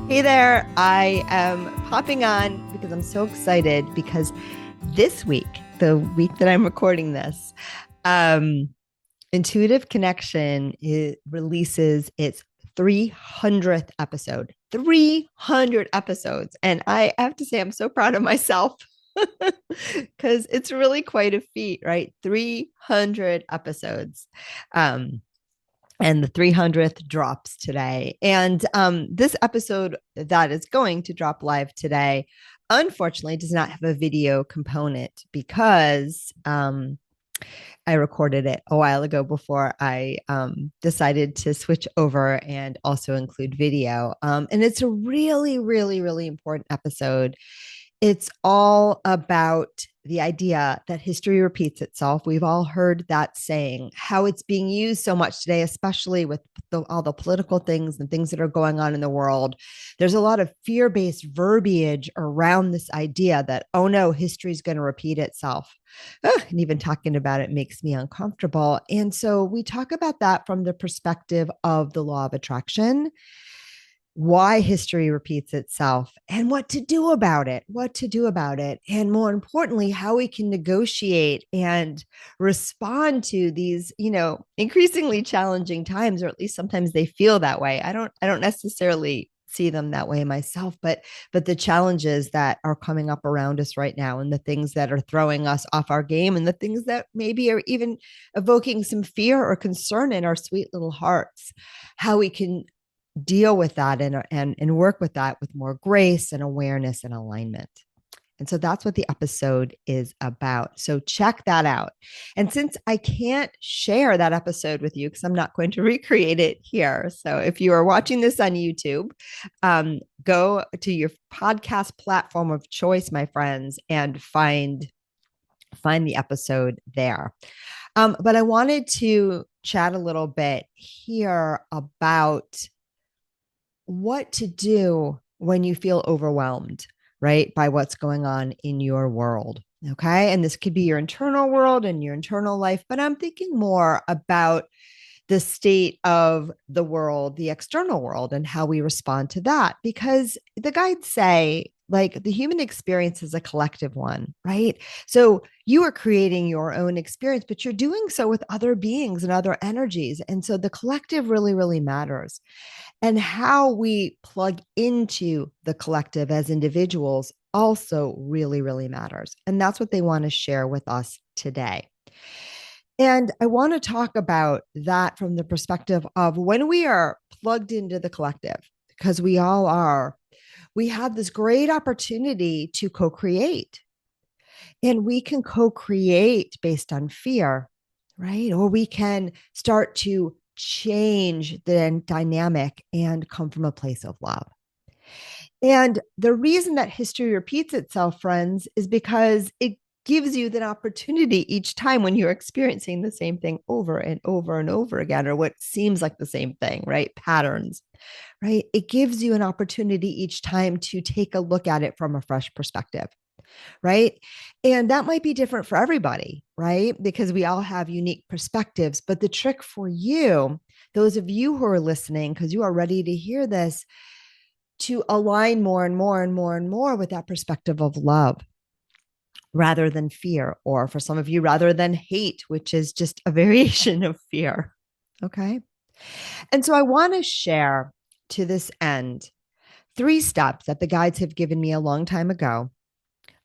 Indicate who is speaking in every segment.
Speaker 1: Hey there, I am popping on because I'm so excited because this week, the week that I'm recording this, um, Intuitive Connection releases its 300th episode. 300 episodes. And I have to say, I'm so proud of myself because it's really quite a feat, right? 300 episodes. Um, and the 300th drops today. And this episode that is going to drop live today, unfortunately, does not have a video component because I recorded it a while ago before I decided to switch over and also include video. And it's a really, really, really important episode. It's all about the idea that history repeats itself. We've all heard that saying, how it's being used so much today, especially with all the political things and things that are going on in the world. There's a lot of fear based verbiage around this idea that, oh no, history is going to repeat itself. And even talking about it makes me uncomfortable. And so we talk about that from the perspective of the law of attraction, why history repeats itself and what to do about it, and more importantly, how we can negotiate and respond to these, increasingly challenging times, or at least sometimes they feel that way. I don't necessarily see them that way myself, but the challenges that are coming up around us right now, and the things that are throwing us off our game, and the things that maybe are even evoking some fear or concern in our sweet little hearts, how we can deal with that and work with that with more grace and awareness and alignment. And so that's what the episode is about. So check that out. And since I can't share that episode with you because I'm not going to recreate it here, so if you are watching this on YouTube, go to your podcast platform of choice, my friends, and find the episode there. But I wanted to chat a little bit here about what to do when you feel overwhelmed, right, by what's going on in your world. Okay. And this could be your internal world and your internal life, but I'm thinking more about the state of the world, the external world, and how we respond to that. Because the guides say, like, the human experience is a collective one, right? So you are creating your own experience, but you're doing so with other beings and other energies. And so the collective really, really matters. And how we plug into the collective as individuals also really, really matters. And that's what they want to share with us today. And I want to talk about that from the perspective of when we are plugged into the collective, because we all are, we have this great opportunity to co create. And we can co create based on fear, right? Or we can start to change the dynamic and come from a place of love. And the reason that history repeats itself, friends, is because it gives you that opportunity each time when you're experiencing the same thing over and over and over again, or what seems like the same thing, right? Patterns, right? It gives you an opportunity each time to take a look at it from a fresh perspective, right? And that might be different for everybody, right? Because we all have unique perspectives. But the trick for you, those of you who are listening, because you are ready to hear this, to align more and more and more and more with that perspective of love rather than fear, or for some of you, rather than hate, which is just a variation of fear. Okay. And so I want to share to this end 3 steps that the guides have given me a long time ago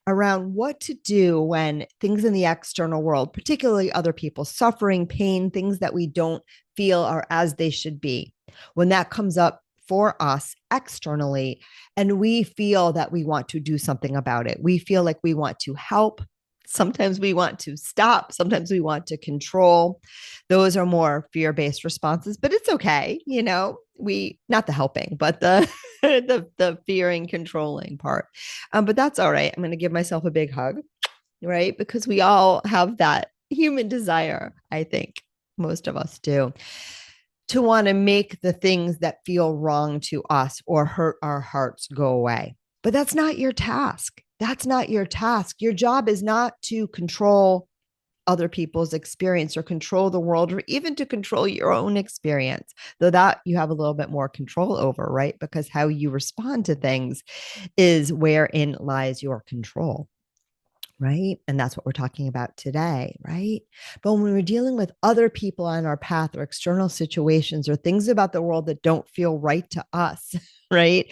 Speaker 1: around what to do when things in the external world, particularly other people, suffering, pain, things that we don't feel are as they should be, when that comes up for us externally, and we feel that we want to do something about it. We feel like we want to help. Sometimes we want to stop. Sometimes we want to control. Those are more fear-based responses, but it's okay. We, not the helping, but the the fearing, controlling part. But that's all right. I'm going to give myself a big hug, right? Because we all have that human desire. I think most of us do, to want to make the things that feel wrong to us or hurt our hearts go away. But that's not your task. That's not your task. Your job is not to control other people's experience or control the world or even to control your own experience, though that you have a little bit more control over, right? Because how you respond to things is wherein lies your control. Right. And that's what we're talking about today. Right. But when we're dealing with other people on our path or external situations or things about the world that don't feel right to us, right.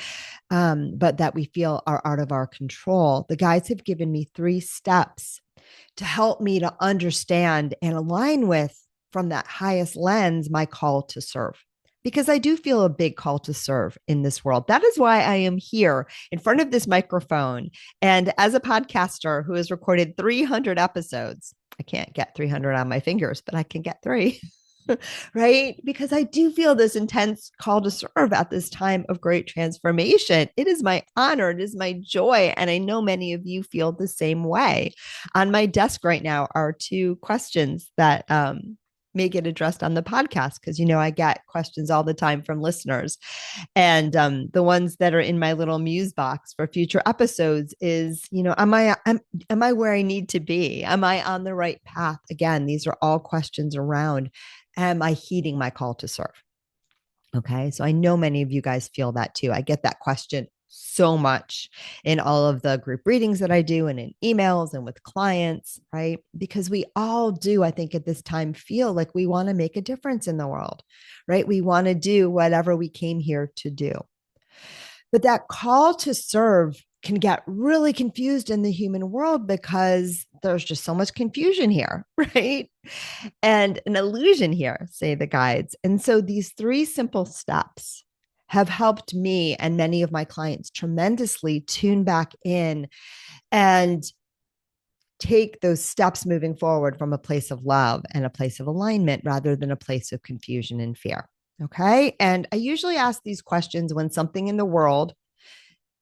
Speaker 1: But that we feel are out of our control, the guides have given me 3 steps to help me to understand and align with, from that highest lens, my call to serve. Because I do feel a big call to serve in this world. That is why I am here in front of this microphone. And as a podcaster who has recorded 300 episodes, I can't get 300 on my fingers, but I can get 3. Right? Because I do feel this intense call to serve at this time of great transformation. It is my honor. It is my joy. And I know many of you feel the same way. On my desk right now are 2 questions that may get addressed on the podcast because, I get questions all the time from listeners. And the ones that are in my little muse box for future episodes is, am I where I need to be? Am I on the right path? Again, these are all questions around, am I heeding my call to serve? Okay. So I know many of you guys feel that too. I get that question so much in all of the group readings that I do and in emails and with clients, right? Because we all do, I think, at this time feel like we want to make a difference in the world, right? We want to do whatever we came here to do. But that call to serve can get really confused in the human world because there's just so much confusion here, right? And an illusion here, say the guides. And so these 3 simple steps have helped me and many of my clients tremendously tune back in and take those steps moving forward from a place of love and a place of alignment rather than a place of confusion and fear. Okay. And I usually ask these questions when something in the world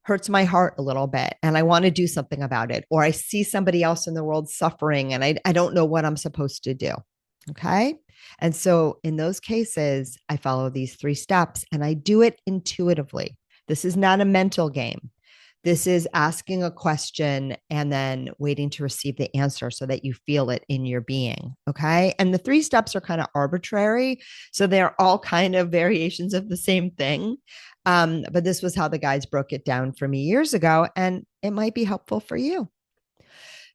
Speaker 1: hurts my heart a little bit and I want to do something about it, or I see somebody else in the world suffering and I don't know what I'm supposed to do. Okay. And so in those cases, I follow these 3 steps and I do it intuitively. This is not a mental game. This is asking a question and then waiting to receive the answer so that you feel it in your being. Okay. And the 3 steps are kind of arbitrary. So they're all kind of variations of the same thing. But this was how the guides broke it down for me years ago, and it might be helpful for you.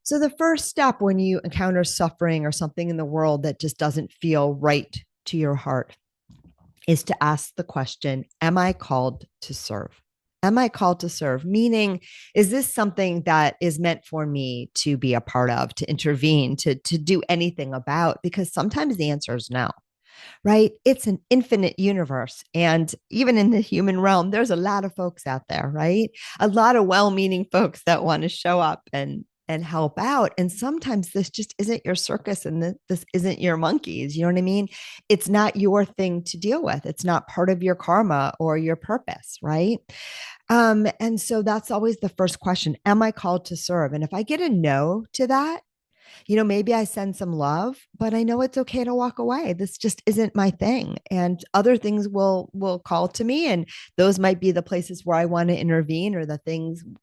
Speaker 1: So the first step when you encounter suffering or something in the world that just doesn't feel right to your heart is to ask the question, am I called to serve? Am I called to serve? Meaning, is this something that is meant for me to be a part of, to intervene, to do anything about? Because sometimes the answer is no, right? It's an infinite universe. And even in the human realm, there's a lot of folks out there, right? A lot of well-meaning folks that want to show up and help out. And sometimes this just isn't your circus and this isn't your monkeys. You know what I mean? It's not your thing to deal with. It's not part of your karma or your purpose, right? And so that's always the first question. Am I called to serve? And if I get a no to that, maybe I send some love, but I know it's okay to walk away. This just isn't my thing. And other things will call to me. And those might be the places where I want to intervene or the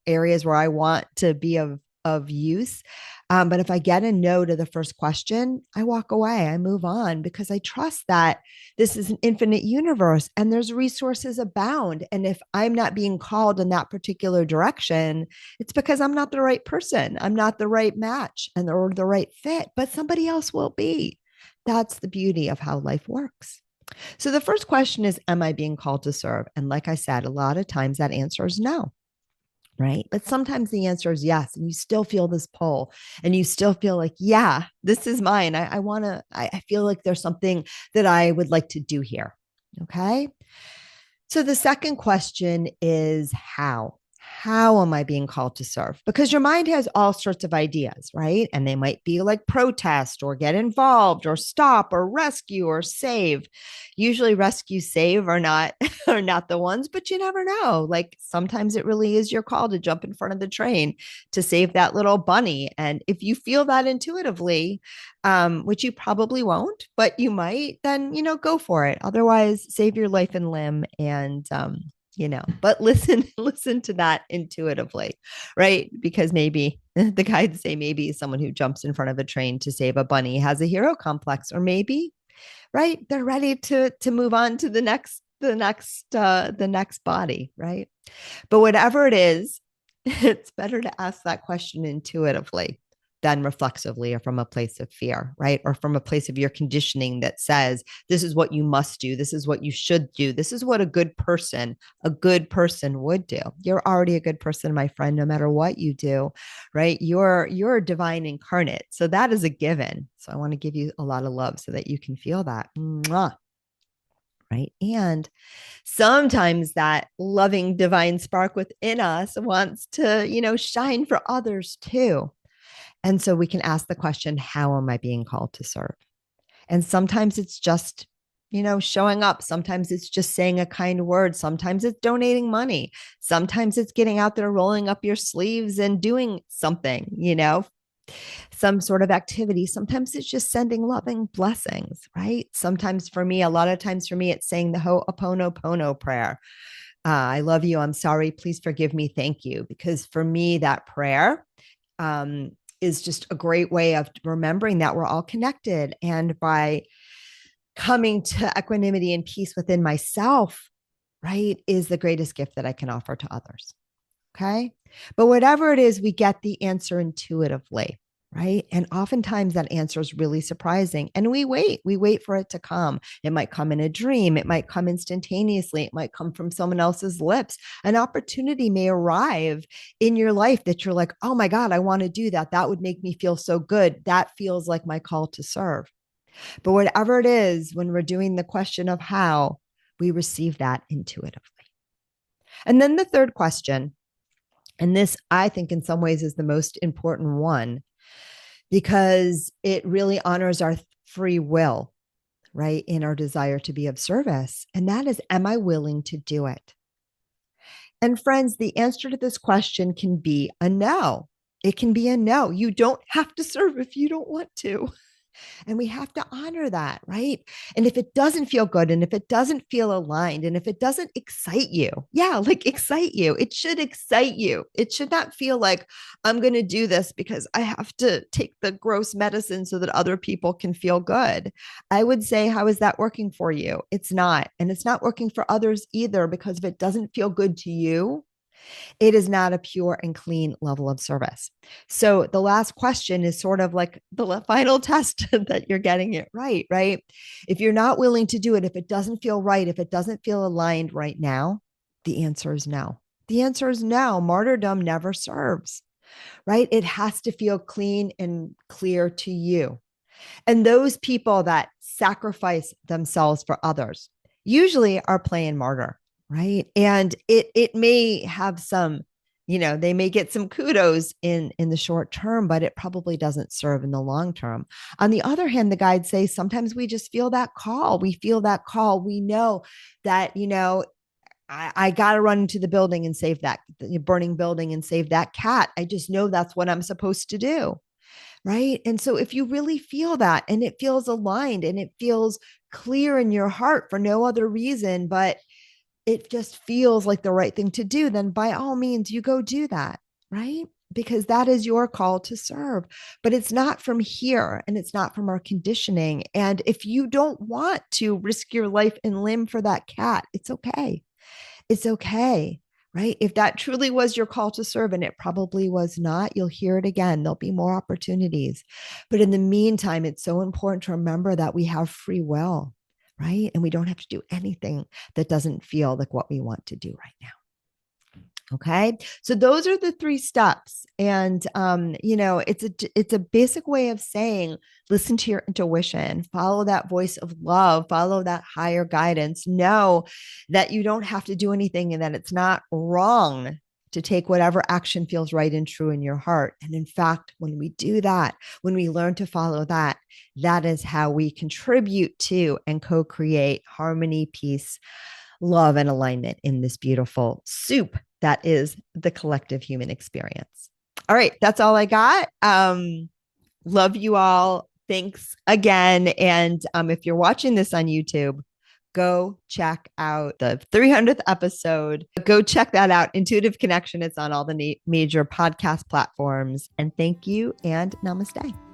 Speaker 1: areas where I want to be of use. But if I get a no to the first question, I walk away, I move on because I trust that this is an infinite universe and there's resources abound. And if I'm not being called in that particular direction, it's because I'm not the right person. I'm not the right match or the right fit, but somebody else will be. That's the beauty of how life works. So the first question is, am I being called to serve? And like I said, a lot of times that answer is no. Right. But sometimes the answer is yes. And you still feel this pull and you still feel like, yeah, this is mine. I feel like there's something that I would like to do here. Okay. So the second question is how? How am I being called to serve? Because your mind has all sorts of ideas, right? And they might be like protest or get involved or stop or rescue or save. Usually rescue, save are not are not the ones, but you never know. Like sometimes it really is your call to jump in front of the train to save that little bunny. And if you feel that intuitively, which you probably won't, but you might, then go for it. Otherwise, save your life and limb and but listen to that intuitively, right? Because maybe The guides say maybe someone who jumps in front of a train to save a bunny has a hero complex, or maybe, right, they're ready to move on to the next body, right? But whatever it is, it's better to ask that question intuitively than reflexively or from a place of fear, right? Or from a place of your conditioning that says, this is what you must do. This is what you should do. This is what a good person would do. You're already a good person, my friend, no matter what you do, right? You're a divine incarnate. So that is a given. So I want to give you a lot of love so that you can feel that. Mwah. Right. And sometimes that loving divine spark within us wants to, shine for others too. And so we can ask the question, how am I being called to serve? And sometimes it's just, showing up. Sometimes it's just saying a kind word. Sometimes it's donating money. Sometimes it's getting out there, rolling up your sleeves and doing something, some sort of activity. Sometimes it's just sending loving blessings, right? Sometimes for me, a lot of times for me, it's saying the Ho'oponopono prayer. I love you. I'm sorry. Please forgive me. Thank you. Because for me, that prayer is just a great way of remembering that we're all connected. And by coming to equanimity and peace within myself, right, is the greatest gift that I can offer to others. Okay. But whatever it is, we get the answer intuitively. Right. And oftentimes that answer is really surprising. And we wait for it to come. It might come in a dream. It might come instantaneously. It might come from someone else's lips. An opportunity may arrive in your life that you're like, oh my God, I want to do that. That would make me feel so good. That feels like my call to serve. But whatever it is, when we're doing the question of how, we receive that intuitively. And then the third question, and this I think in some ways is the most important one, because it really honors our free will, right? In our desire to be of service. And that is, am I willing to do it? And friends, the answer to this question can be a no. It can be a no. You don't have to serve if you don't want to. And we have to honor that, right? And if it doesn't feel good, and if it doesn't feel aligned, and if it doesn't excite you, yeah, like excite you, it should excite you. It should not feel like I'm going to do this because I have to take the gross medicine so that other people can feel good. I would say, how is that working for you? It's not. And it's not working for others either, because if it doesn't feel good to you, it is not a pure and clean level of service. So the last question is sort of like the final test that you're getting it right, right? If you're not willing to do it, if it doesn't feel right, if it doesn't feel aligned right now, the answer is no. The answer is no. Martyrdom never serves, right? It has to feel clean and clear to you. And those people that sacrifice themselves for others usually are playing martyr, right? And it may have some, they may get some kudos in the short term, but it probably doesn't serve in the long term. On the other hand, the guides say sometimes we just feel that call. We feel that call. We know that, I got to run into the building and save that burning building and save that cat. I just know that's what I'm supposed to do. Right. And so if you really feel that and it feels aligned and it feels clear in your heart for no other reason, but it just feels like the right thing to do, then by all means, you go do that. Right. Because that is your call to serve. But it's not from here and it's not from our conditioning. And if you don't want to risk your life and limb for that cat, it's okay. It's okay, right? If that truly was your call to serve, and it probably was not, you'll hear it again. There'll be more opportunities. But in the meantime, it's so important to remember that we have free will, right? And we don't have to do anything that doesn't feel like what we want to do right now. Okay. So those are the three steps. And it's a basic way of saying, listen to your intuition, follow that voice of love, follow that higher guidance, know that you don't have to do anything and that it's not wrong to take whatever action feels right and true in your heart. And in fact, when we do that, when we learn to follow that, that is how we contribute to and co-create harmony, peace, love, and alignment in this beautiful soup that is the collective human experience. All right, that's all I got. Love you all. Thanks again. And if you're watching this on YouTube, go check out the 300th episode. Go check that out. Intuitive Connection. It's on all the major podcast platforms. And thank you and namaste.